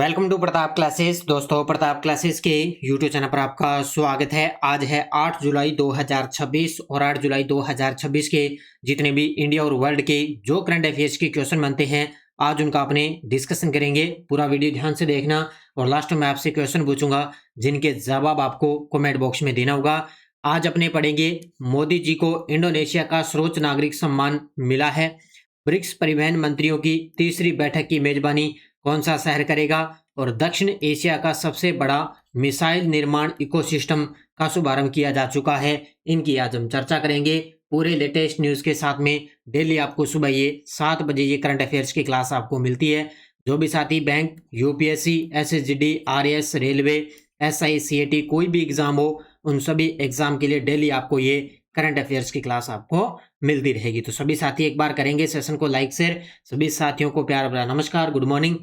Welcome to Pratap classes. दोस्तों, Pratap classes के YouTube channel पर आपका स्वागत है। आज है 8 जुलाई 2026 और 8 जुलाई 2026 के जितने भी इंडिया और वर्ल्ड के जो करंट अफेयर्स के क्वेश्चन बनते हैं, आज उनका अपने डिस्कशन करेंगे। पूरा वीडियो ध्यान से देखना और लास्ट में आपसे क्वेश्चन पूछूंगा जिनके जवाब आपको कमेंट बॉक्स में देना होगा। आज अपने पढ़ेंगे मोदी जी को इंडोनेशिया का सर्वोच्च नागरिक सम्मान मिला है। ब्रिक्स परिवहन मंत्रियों की तीसरी बैठक की मेजबानी कौन सा शहर करेगा और दक्षिण एशिया का सबसे बड़ा मिसाइल निर्माण इकोसिस्टम का शुभारंभ किया जा चुका है। इनकी आज हम चर्चा करेंगे पूरे लेटेस्ट न्यूज के साथ में। डेली आपको सुबह ये 7 बजे ये करंट अफेयर्स की क्लास आपको मिलती है। जो भी साथी bank, UPSC, SSGD, RAS, railway, SI, CAT कोई भी एग्जाम हो, उन सभी एग्जाम के लिए डेली आपको ये करंट अफेयर्स की क्लास आपको मिलती रहेगी। तो सभी साथी एक बार करेंगे सेशन को लाइक शेयर। सभी साथियों को प्यार भरा नमस्कार, गुड मॉर्निंग।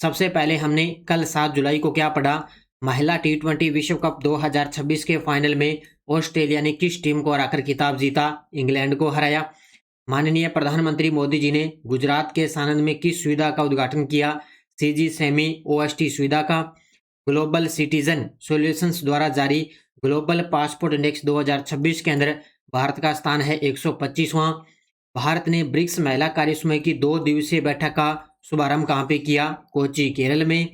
सबसे पहले हमने कल 7 जुलाई को क्या पढ़ा? महिला टी20 विश्व कप 2026 के फाइनल में ऑस्ट्रेलिया ने किस टीम को हराकर खिताब जीता? इंग्लैंड को हराया। माननीय प्रधानमंत्री मोदी जी ने गुजरात के सानंद में किस सुविधा का उद्घाटन किया? सीजी सेमी ओएसटी सुविधा का। ग्लोबल सिटीजन सॉल्यूशंस द्वारा जारी ग्लोबल पासपोर्ट इंडेक्स 2026 के अंदर भारत का स्थान है 125वां। भारत ने ब्रिक्स महिला कार्यसमूह की 2 दिवसीय बैठक का शुभारंभ कहाँ पे किया? कोची, केरल में।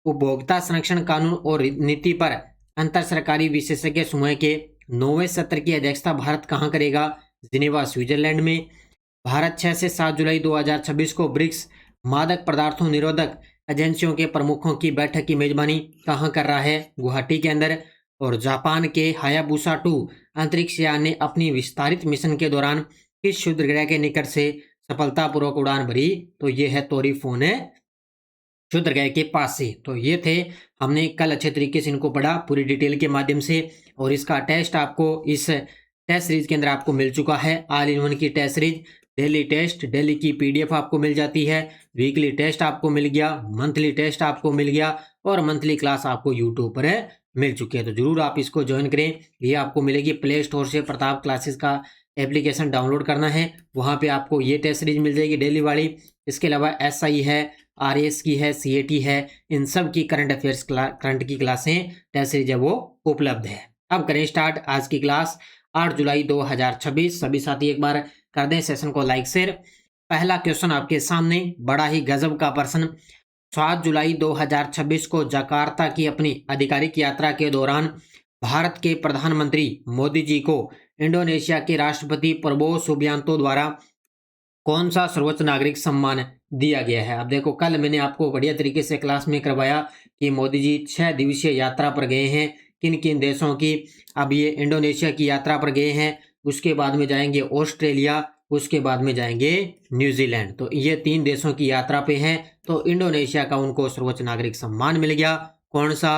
उपभोक्ता संरक्षण कानून और नीति पर अंतर सरकारी विशेषज्ञ समूह के 9वें सत्र की अध्यक्षता भारत कहाँ करेगा? जिनेवा, स्विट्जरलैंड में। भारत 6 से 7 जुलाई 2026 को ब्रिक्स मादक पदार्थों निरोधक एजेंसियों के प्रमुखों की बैठक की मेजबानी कहाँ कर रहा है? गुवाहाटी के अंदर। और जापान के हायाबुसा 2 अंतरिक्ष यान ने अपनी विस्तारित मिशन के दौरान किस क्षुद्र ग्रह के निकट से सफलतापूर्वक उड़ान भरी? तो ये है तोरीफोन क्षुद्र ग्रह के पास से। तो ये थे, हमने कल अच्छे तरीके से इनको पढ़ा पूरी डिटेल के माध्यम से। और इसका टेस्ट आपको इस टेस्ट सीरीज के अंदर आपको मिल चुका है। ऑल इन वन की test series, daily test, daily की पीडीएफ आपको मिल जाती है। वीकली टेस्ट आपको मिल गया, मंथली टेस्ट आपको मिल गया और मंथली क्लास आपको यूट्यूब पर मिल चुकी है। तो जरूर आप इसको ज्वाइन करें। ये आपको मिलेगी प्ले स्टोर से। प्रताप क्लासेस का एप्लीकेशन डाउनलोड करना है, वहाँ पे आपको ये टेस्ट सीरीज मिल जाएगी डेली वाली। इसके अलावा एसआई है, आरएएस की है, सीएटी है, इन सब की करंट अफेयर्स करंट की क्लासें टेस्ट सीरीज है वो उपलब्ध है। अब करें स्टार्ट आज की क्लास। 8 जुलाई 2026 सभी साथी एक बार कर दें सेशन को लाइक शेयर। पहला क्वेश्चन आपके सामने, बड़ा ही गजब का प्रश्न। 7 जुलाई 2026 को जकार्ता की अपनी आधिकारिक यात्रा के दौरान भारत के प्रधानमंत्री मोदी जी को इंडोनेशिया के राष्ट्रपति प्रबोवो सुबियांतो द्वारा कौन सा सर्वोच्च नागरिक सम्मान दिया गया है? अब देखो, कल मैंने आपको बढ़िया तरीके से क्लास में करवाया कि मोदी जी 6 दिवसीय यात्रा पर गए हैं। किन किन देशों की? अब ये इंडोनेशिया की यात्रा पर गए हैं, उसके बाद में जाएंगे ऑस्ट्रेलिया, उसके बाद में जाएंगे न्यूजीलैंड। तो ये 3 देशों की यात्रा पे हैं। तो इंडोनेशिया का उनको सर्वोच्च नागरिक सम्मान मिल गया। कौन सा?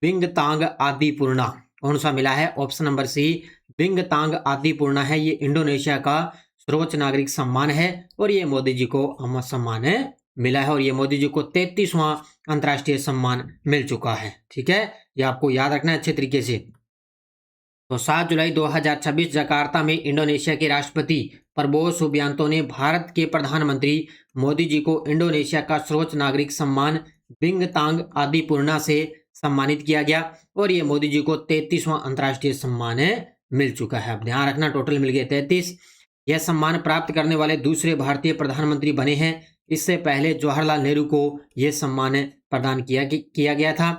बिंगतांग आदिपुर्णा। कौन सा मिला है? ऑप्शन नंबर सी, बिंगतांग आदिपुर्णा है। ये इंडोनेशिया का सर्वोच्च नागरिक सम्मान है और ये मोदी जी को अमर सम्मान मिला है। और ये मोदी जी को 33वां अंतर्राष्ट्रीय सम्मान मिल चुका है। ठीक है, ये आपको याद रखना है अच्छे तरीके से। तो 7 जुलाई 2026 जकार्ता में इंडोनेशिया के राष्ट्रपति प्रबोवो सुबियांतो ने भारत के प्रधानमंत्री मोदी जी को इंडोनेशिया का सर्वोच्च नागरिक सम्मान बिंगतांग आदिपुर्णा से सम्मानित किया गया और ये मोदी जी को 33वां अंतर्राष्ट्रीय सम्मान मिल चुका है। अब ध्यान रखना, टोटल मिल गए 33। यह सम्मान प्राप्त करने वाले दूसरे भारतीय प्रधानमंत्री बने हैं। इससे पहले जवाहरलाल नेहरू को यह सम्मान प्रदान किया गया था।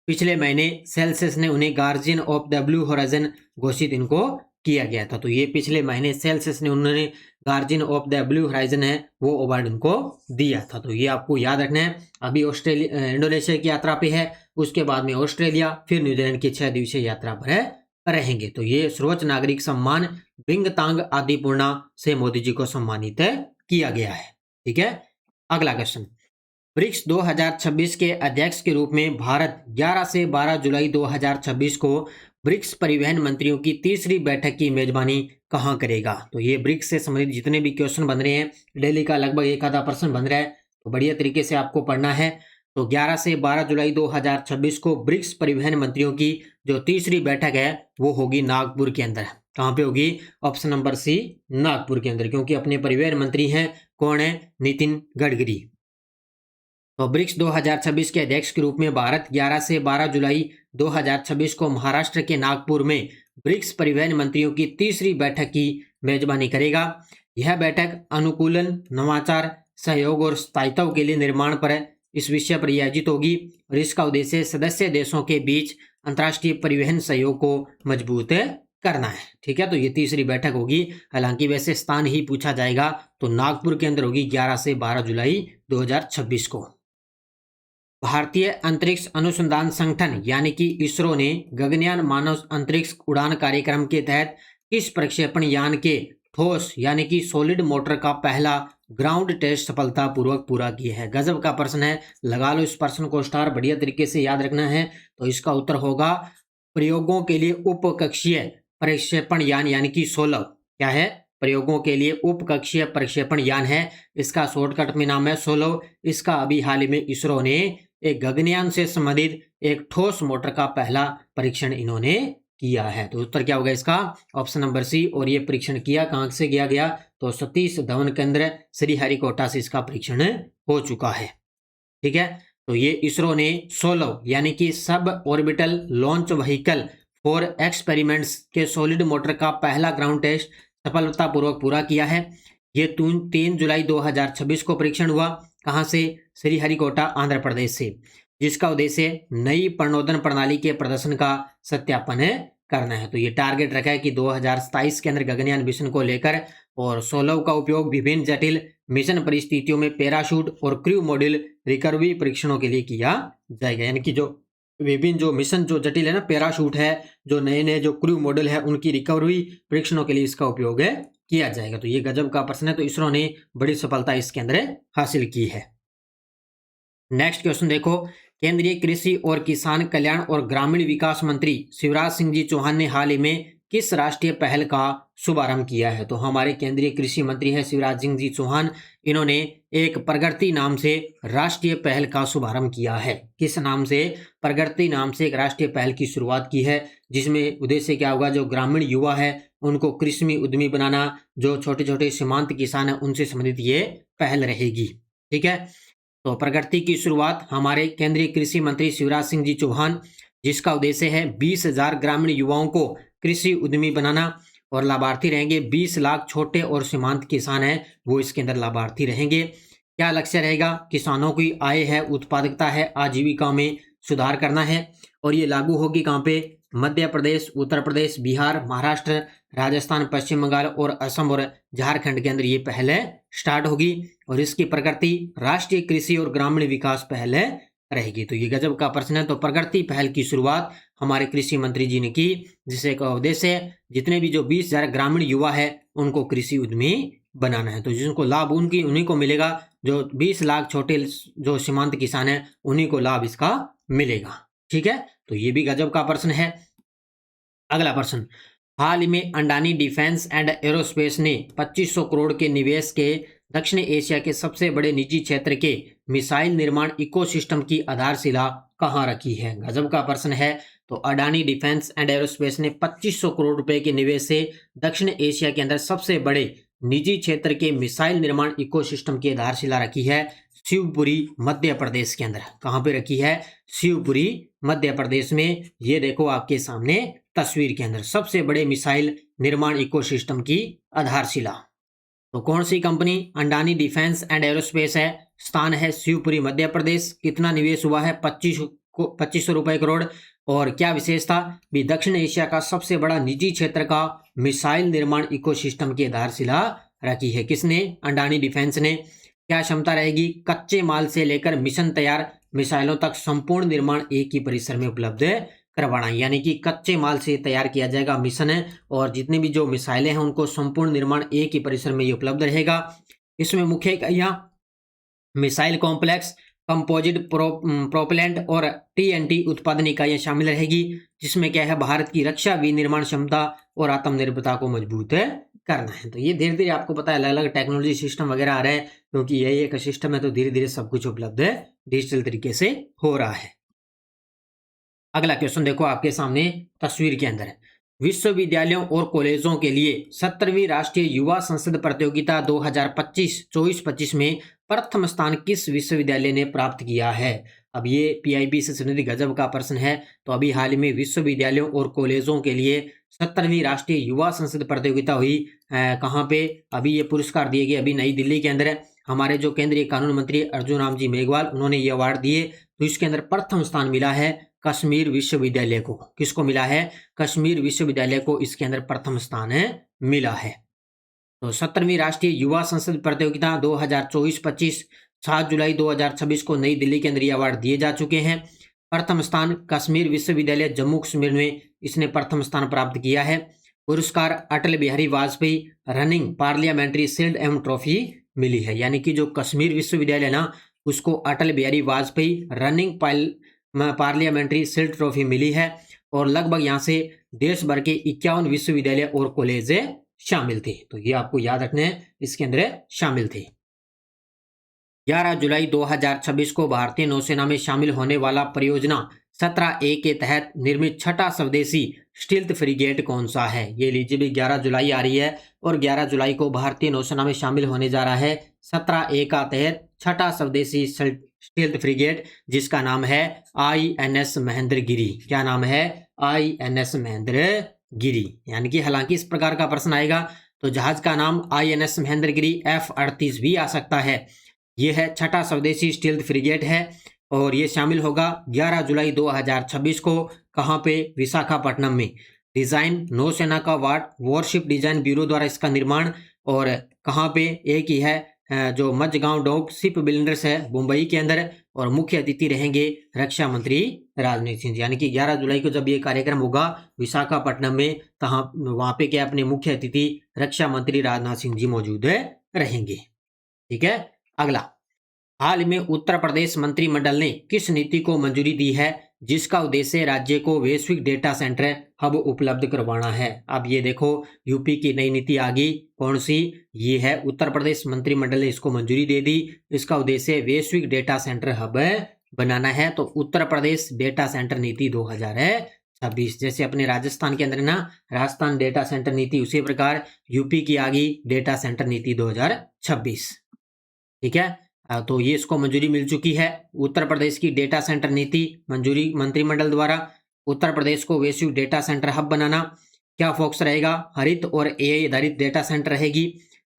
पिछले महीने सेल्सियस ने उन्हें guardian of the blue horizon घोषित इनको किया गया था। तो ये पिछले महीने सेल्सियस ने उन्होंने guardian of the blue horizon है वो अवार्ड उनको दिया था। तो ये आपको याद रखना है। अभी इंडोनेशिया की यात्रा पे है, उसके बाद में ऑस्ट्रेलिया, फिर न्यूजीलैंड की 6 दिवसीय यात्रा पर रहेंगे। तो ये सर्वोच्च नागरिक सम्मान बिंगतांग आदिपुर्णा से मोदी जी को सम्मानित किया गया है। ठीक है, अगला क्वेश्चन। ब्रिक्स 2026 के अध्यक्ष के रूप में भारत 11 से 12 जुलाई 2026 को ब्रिक्स परिवहन मंत्रियों की तीसरी बैठक की मेजबानी कहां करेगा? तो ये ब्रिक्स से संबंधित जितने भी क्वेश्चन बन रहे हैं, डेली का लगभग एक आधा प्रश्न बन रहा है, तो बढ़िया तरीके से आपको पढ़ना है। तो 11 से 12 जुलाई 2026 को ब्रिक्स परिवहन मंत्रियों की जो तीसरी बैठक है वो होगी नागपुर के अंदर। कहाँ पे होगी? ऑप्शन नंबर सी, नागपुर के अंदर, क्योंकि अपने परिवहन मंत्री हैं कौन है? नितिन गडकरी। तो ब्रिक्स 2026 के अध्यक्ष के रूप में भारत 11 से 12 जुलाई 2026 को महाराष्ट्र के नागपुर में ब्रिक्स परिवहन मंत्रियों की तीसरी बैठक की मेजबानी करेगा। यह बैठक अनुकूलन, नवाचार, सहयोग और स्थायित्व के लिए निर्माण पर इस विषय पर आयोजित होगी और इसका उद्देश्य सदस्य देशों के बीच अंतर्राष्ट्रीय परिवहन सहयोग को मजबूत करना है। ठीक है, तो ये तीसरी बैठक होगी। हालांकि वैसे स्थान ही पूछा जाएगा तो नागपुर के अंदर होगी 11 से 12 जुलाई 2026 को। भारतीय अंतरिक्ष अनुसंधान संगठन यानी कि इसरो ने गगनयान मानव अंतरिक्ष उड़ान कार्यक्रम के तहत किस प्रक्षेपण यान के ठोस यानी कि सॉलिड मोटर का पहला ग्राउंड टेस्ट सफलतापूर्वक पूरा किया है? गजब का प्रश्न है, लगा लो इस प्रश्न को स्टार, बढ़िया तरीके से याद रखना है। तो इसका उत्तर होगा प्रयोगों के लिए उपकक्षीय प्रक्षेपण यान यानी कि सोलव। क्या है? प्रयोगों के लिए उपकक्षीय प्रक्षेपण यान है। इसका शॉर्टकट में नाम है सोलव। इसका अभी हाल ही में इसरो ने एक गगनयान से संबंधित एक ठोस मोटर का पहला परीक्षण इन्होंने किया है। तो उत्तर क्या होगा इसका? Option number C. और ये परीक्षण किया कहां से किया गया? तो सतीश धवन केंद्र श्रीहरिकोटा से इसका परीक्षण हो चुका है। ठीक है, तो ये इसरो ने सोलव यानी कि sub orbital launch vehicle for experiments के सॉलिड मोटर का पहला ग्राउंड टेस्ट सफलतापूर्वक पूरा किया है। ये 3 जुलाई 2026 को परीक्षण हुआ। कहां से? श्रीहरिकोटा आंध्र प्रदेश से, जिसका उद्देश्य नई प्रणोदन प्रणाली के प्रदर्शन का सत्यापन करना है। तो ये टारगेट रखा है कि 2027 के अंदर गगनयान मिशन को लेकर, और सोलव का उपयोग विभिन्न जटिल मिशन परिस्थितियों में पैराशूट और क्रू मॉड्यूल रिकवरी परीक्षणों के लिए किया जाएगा। यानी कि जो विभिन्न जो मिशन जो जटिल है ना, पैराशूट है, जो नए नए जो क्रू मॉडल है, उनकी रिकवरी परीक्षणों के लिए इसका उपयोग किया जाएगा। तो ये गजब का प्रश्न है। तो इसरो ने बड़ी सफलता इसके अंदर हासिल की है। नेक्स्ट क्वेश्चन देखो, केंद्रीय कृषि और किसान कल्याण और ग्रामीण विकास मंत्री शिवराज सिंह जी चौहान ने हाल ही में किस राष्ट्रीय पहल का शुभारंभ किया है? तो हमारे केंद्रीय कृषि मंत्री हैं शिवराज सिंह जी चौहान। इन्होंने एक प्रगति नाम से राष्ट्रीय पहल का शुभारंभ किया है। किस नाम से? प्रगति नाम से एक राष्ट्रीय पहल की शुरुआत की है, जिसमें उद्देश्य क्या होगा? जो ग्रामीण युवा है उनको कृषि में उद्यमी बनाना, जो छोटे छोटे सीमांत किसान है उनसे संबंधित ये पहल रहेगी। ठीक है, तो प्रगति की शुरुआत हमारे केंद्रीय कृषि मंत्री शिवराज सिंह जी चौहान, जिसका उद्देश्य है 20,000 ग्रामीण युवाओं को कृषि उद्यमी बनाना, और लाभार्थी रहेंगे 20 लाख छोटे और सीमांत किसान हैं वो इसके अंदर लाभार्थी रहेंगे। क्या लक्ष्य रहेगा? किसानों की आय है, उत्पादकता है, आजीविका में सुधार करना है। और ये लागू होगी कहाँ पे? मध्य प्रदेश, उत्तर प्रदेश, बिहार, महाराष्ट्र, राजस्थान, पश्चिम बंगाल और असम और झारखंड के अंदर ये पहल स्टार्ट होगी। और इसकी प्रगति राष्ट्रीय कृषि और ग्रामीण विकास पहल रहेगी। तो ये गजब का प्रश्न है। तो प्रगति पहल की शुरुआत हमारे कृषि मंत्री जी ने की, जिससे का उद्देश्य जितने भी जो 20,000 ग्रामीण युवा है उनको कृषि उद्यमी बनाना है। तो जिनको लाभ उन्हीं को मिलेगा, जो 20 लाख छोटे जो सीमांत किसान है उन्हीं को लाभ इसका मिलेगा। ठीक है, तो ये भी गजब का प्रश्न है। अगला प्रश्न, हाल ही में अडानी डिफेंस एंड एरोस्पेस ने 2500 करोड़ के निवेश के दक्षिण एशिया के सबसे बड़े निजी क्षेत्र के मिसाइल निर्माण इकोसिस्टम की आधारशिला कहां रखी है? गजब का प्रश्न है। तो अडानी डिफेंस एंड एरोस्पेस ने 2500 करोड़ रुपए के निवेश से दक्षिण एशिया के अंदर सबसे बड़े निजी क्षेत्र के मिसाइल निर्माण इकोसिस्टम की आधारशिला रखी है शिवपुरी मध्य प्रदेश के अंदर। कहां पे रखी है? शिवपुरी मध्य प्रदेश में। ये देखो आपके सामने तस्वीर के अंदर सबसे बड़े मिसाइल निर्माण इकोसिस्टम की आधारशिला। तो कौन सी company? Adani defence and aerospace है, स्थान है शिवपुरी मध्य प्रदेश। कितना निवेश हुआ है? 2500 रुपए करोड़। और क्या विशेषता? भी दक्षिण एशिया का सबसे बड़ा निजी क्षेत्र का मिसाइल निर्माण इकोसिस्टम की आधारशिला रखी है। किसने? अडानी डिफेंस ने। क्या क्षमता रहेगी? कच्चे माल से लेकर मिशन तैयार मिसाइलों तक संपूर्ण निर्माण एक ही परिसर में उपलब्ध करवाना, यानी कि कच्चे माल से तैयार किया जाएगा मिशन है, और जितनी भी जो मिसाइलें हैं उनको संपूर्ण निर्माण एक ही परिसर में ये उपलब्ध रहेगा। इसमें मुख्य इकाइयां मिसाइल कॉम्प्लेक्स, कंपोजिट प्रोपेलेंट और टीएनटी उत्पादन इकाइयां शामिल रहेगी, जिसमें क्या है? भारत की रक्षा विनिर्माण क्षमता और आत्मनिर्भरता को मजबूत करना है। तो ये धीरे धीरे आपको पता है अलग अलग टेक्नोलॉजी सिस्टम वगैरह आ रहे हैं, क्योंकि यही एक सिस्टम है, तो धीरे धीरे सब कुछ उपलब्ध है, डिजिटल तरीके से हो रहा है। अगला क्वेश्चन देखो आपके सामने तस्वीर के अंदर है। विश्वविद्यालयों और कॉलेजों के लिए 17वीं राष्ट्रीय युवा संसद प्रतियोगिता 2025-24-25 में प्रथम स्थान किस विश्वविद्यालय ने प्राप्त किया है। अब ये पीआईबी से संबंधित गजब का प्रश्न है। तो अभी हाल ही में विश्वविद्यालयों और कॉलेजों के लिए 17वीं राष्ट्रीय युवा संसद प्रतियोगिता हुई। कहाँ पे अभी ये पुरस्कार दिए गए, अभी नई दिल्ली के अंदर हमारे जो केंद्रीय कानून मंत्री अर्जुन राम जी मेघवाल उन्होंने ये अवार्ड दिए। तो इसके अंदर प्रथम स्थान मिला है कश्मीर विश्वविद्यालय को। किसको मिला है? कश्मीर विश्वविद्यालय को इसके अंदर प्रथम स्थान मिला है। तो 17वीं राष्ट्रीय युवा संसद प्रतियोगिता 2024-25 7 जुलाई 2026 को नई दिल्ली के अंदर ये अवार्ड दिए जा चुके हैं। प्रथम स्थान कश्मीर विश्वविद्यालय जम्मू कश्मीर में इसने प्रथम स्थान प्राप्त किया है। पुरस्कार Atal Bihari Vajpayee running parliamentary shield एवं ट्रॉफी मिली है। यानी कि जो कश्मीर विश्वविद्यालय ना उसको Atal Bihari Vajpayee running parliamentary shield trophy मिली है। और लगभग यहाँ से देश भर के 51 विश्वविद्यालय और कॉलेज शामिल थे। तो ये आपको याद रखने हैं, इसके अंदर शामिल थे। 11 जुलाई 2026 को भारतीय नौसेना में शामिल होने वाला परियोजना 17A के तहत निर्मित छठा स्वदेशी स्टील्थ फ्रिगेट कौन सा है। ये लीजिए भी 11 जुलाई आ रही है और 11 जुलाई को भारतीय नौसेना में शामिल होने जा रहा है 17A का तहत छठा स्वदेशी स्टील्थ फ्रिगेट, जिसका नाम है INS महेंद्रगिरी। क्या नाम है? INS महेंद्रगिरी। यानी कि हालांकि इस प्रकार का प्रश्न आएगा तो जहाज का नाम INS महेंद्रगिरी F-38 भी आ सकता है। यह है छठा स्वदेशी स्टील्थ फ्रिगेट है और ये शामिल होगा 11 जुलाई 2026 को। कहाँ पे? विशाखापट्टनम में। डिजाइन नौसेना का वॉरशिप डिजाइन ब्यूरो द्वारा इसका निर्माण। और कहाँ पे? एक ही है जो मझगांव डॉक शिप बिल्डर्स है मुंबई के अंदर। और मुख्य अतिथि रहेंगे रक्षा मंत्री राजनाथ सिंह। यानी कि 11 जुलाई को जब ये कार्यक्रम होगा विशाखापट्टनम में, तो वहां पे क्या अपने मुख्य अतिथि रक्षा मंत्री राजनाथ सिंह जी मौजूद रहेंगे। ठीक है। अगला, हाल में उत्तर प्रदेश मंत्रिमंडल ने किस नीति को मंजूरी दी है जिसका उद्देश्य राज्य को वैश्विक डेटा सेंटर हब उपलब्ध करवाना है। अब ये देखो यूपी की नई नीति आ गई। कौन सी? ये है उत्तर प्रदेश मंत्रिमंडल ने इसको मंजूरी दे दी। इसका उद्देश्य वैश्विक डेटा सेंटर हब बनाना है। तो उत्तर प्रदेश डेटा सेंटर नीति 2026, जैसे अपने राजस्थान के अंदर ना राजस्थान डेटा सेंटर नीति, उसी प्रकार यूपी की आ गई डेटा सेंटर नीति 2026। ठीक है। तो ये इसको मंजूरी मिल चुकी है। उत्तर प्रदेश की डेटा सेंटर नीति मंजूरी मंत्रिमंडल द्वारा। उत्तर प्रदेश को वैश्विक डेटा सेंटर हब बनाना। क्या फोकस रहेगा? हरित और AI आधारित डेटा सेंटर रहेगी।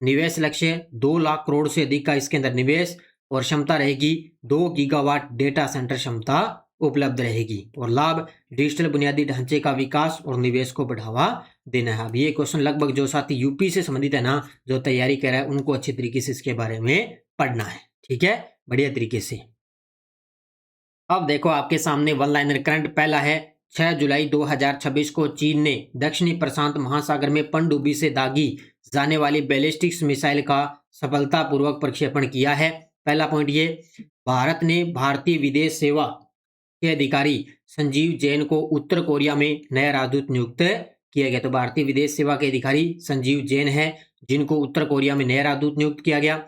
निवेश लक्ष्य 2 लाख करोड़ से अधिक का इसके अंदर निवेश। और क्षमता रहेगी 2 गीगावाट डेटा सेंटर क्षमता उपलब्ध रहेगी। और लाभ डिजिटल बुनियादी ढांचे का विकास और निवेश को बढ़ावा देना है। अब ये क्वेश्चन लगभग जो साथी यूपी से संबंधित है ना, जो तैयारी कर रहा है, उनको अच्छी तरीके से इसके बारे में पढ़ना है। ठीक है, बढ़िया तरीके से। अब देखो आपके सामने वन लाइनर करंट पहला है। 6 जुलाई 2026 को चीन ने दक्षिणी प्रशांत महासागर में पनडुब्बी से दागी जाने वाली बैलिस्टिक मिसाइल का सफलतापूर्वक प्रक्षेपण किया है। पहला पॉइंट ये। भारत ने भारतीय विदेश सेवा के अधिकारी संजीव जैन को उत्तर कोरिया में नया राजदूत नियुक्त किया गया। तो भारतीय विदेश सेवा के अधिकारी संजीव जैन है, जिनको उत्तर कोरिया में नया राजदूत नियुक्त किया गया।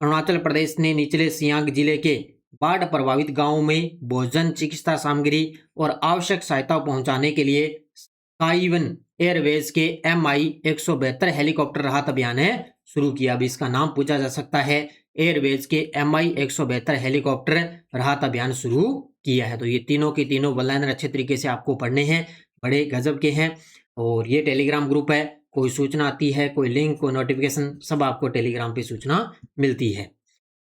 अरुणाचल प्रदेश ने निचले सियांग जिले के बाढ़ प्रभावित गांवों में भोजन, चिकित्सा सामग्री और आवश्यक सहायता पहुंचाने के लिए स्काईवन एयरवेज के MI-172 हेलीकॉप्टर राहत अभियान शुरू किया। अब इसका नाम पूछा जा सकता है। एयरवेज के MI-172 हेलीकॉप्टर राहत अभियान शुरू किया है। तो ये तीनों के तीनों वन लाइनर अच्छे तरीके से आपको पढ़ने हैं, बड़े गजब के हैं। और ये टेलीग्राम ग्रुप है, कोई सूचना आती है, कोई लिंक, कोई नोटिफिकेशन, सब आपको टेलीग्राम पे सूचना मिलती है।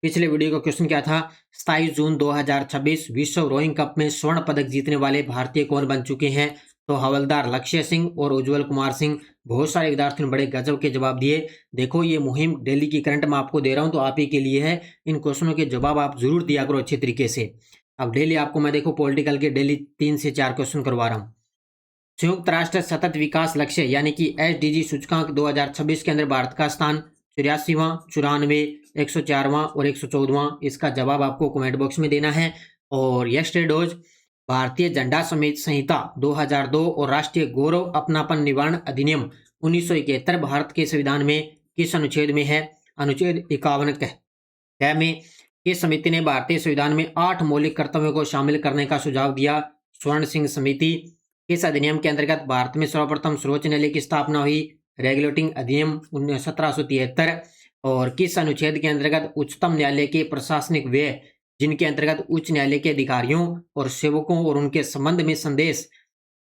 पिछले वीडियो का क्वेश्चन क्या था? 27 जून 2026 विश्व रोइंग कप में स्वर्ण पदक जीतने वाले भारतीय कौन बन चुके हैं? तो हवलदार लक्ष्य सिंह और उज्जवल कुमार सिंह। बहुत सारे विद्यार्थियों ने बड़े गजब के जवाब दिए। देखो ये मुहिम डेली की करंट में आपको दे रहा हूं, तो आप ही के लिए है। इन क्वेश्चनों के जवाब आप जरूर दिया करो अच्छे तरीके से। अब डेली आपको मैं देखो पॉलिटिकल के डेली 3 से 4 क्वेश्चन करवा रहा हूँ। संयुक्त राष्ट्र सतत विकास लक्ष्य यानी कि SDG सूचकांक 2026 के अंदर भारत का स्थान 84वां, 94, 104वां और 114वां। इसका जवाब आपको कमेंट बॉक्स में देना है। और यस्टरडे डोज भारतीय झंडा समेत संहिता 2002 और राष्ट्रीय गौरव अपनापन निवारण अधिनियम 1971 भारत के संविधान में किस अनुच्छेद में है? अनुच्छेद 51 क में। किस समिति ने भारतीय संविधान में 8 मौलिक कर्तव्यों को शामिल करने का सुझाव दिया? स्वर्ण सिंह समिति। किस अधिनियम के अंतर्गत भारत में सर्वप्रथम सर्वोच्च न्यायालय की स्थापना हुई? रेगुलेटिंग अधिनियम 1773। और किस अनुच्छेद के अंतर्गत उच्चतम न्यायालय के प्रशासनिक व्यय जिनके अंतर्गत उच्च न्यायालय के अधिकारियों और सेवकों और उनके संबंध में संदेश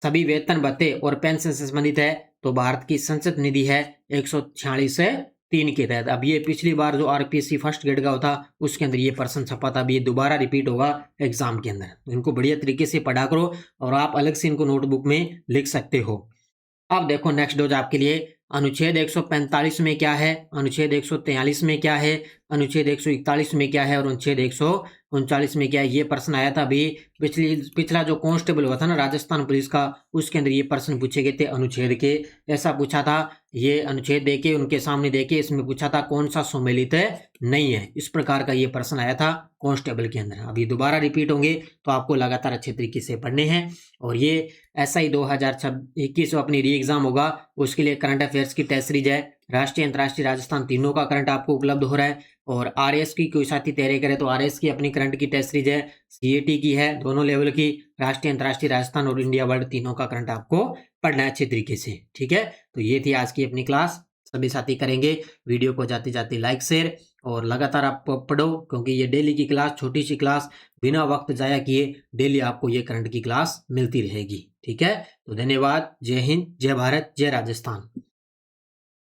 सभी वेतन भत्ते और पेंशन से संबंधित है? तो भारत की संसद निधि है 146(3) के तहत। अब ये पिछली बार जो आरपीएससी फर्स्ट ग्रेड का होता उसके अंदर ये प्रश्न छपा था, अब ये दोबारा रिपीट होगा एग्जाम के अंदर, तो इनको बढ़िया तरीके से पढ़ा करो और आप अलग से इनको नोटबुक में लिख सकते हो। अब देखो नेक्स्ट डोज आपके लिए अनुच्छेद 145 में क्या है, अनुच्छेद 143 में क्या है, अनुच्छेद 141 में क्या है और अनुच्छेद 139 में क्या है। ये प्रश्न आया था अभी पिछला जो कांस्टेबल हुआ था ना राजस्थान पुलिस का, उसके अंदर ये प्रश्न पूछे गए थे अनुच्छेद के। ऐसा पूछा था, ये अनुच्छेद देके उनके सामने देके इसमें पूछा था कौन सा सम्मिलित नहीं है, इस प्रकार का ये प्रश्न आया था कांस्टेबल के अंदर। अभी दोबारा रिपीट होंगे तो आपको लगातार अच्छे तरीके से पढ़ने हैं। और ये SI 2021 अपनी री एग्जाम होगा, उसके लिए करंट अफेयर्स की टेस्ट सीरीज है, राष्ट्रीय अंतर्राष्ट्रीय राजस्थान तीनों का करंट आपको उपलब्ध हो रहा है। और RS की कोई साथी तैयारी करे तो RS की अपनी करंट की टेस्ट सीरीज है, CAT की है, दोनों लेवल की, राष्ट्रीय अंतर्राष्ट्रीय राजस्थान और इंडिया वर्ल्ड तीनों का करंट आपको पढ़ना है अच्छे तरीके से। ठीक है, तो ये थी आज की अपनी क्लास, सभी साथी करेंगे वीडियो को जाते जाते लाइक शेयर और लगातार आप पढ़ो, क्योंकि ये डेली की क्लास, छोटी सी क्लास, बिना वक्त जाया किए डेली आपको ये करंट की क्लास मिलती रहेगी। ठीक है, तो धन्यवाद, जय हिंद, जय भारत, जय राजस्थान।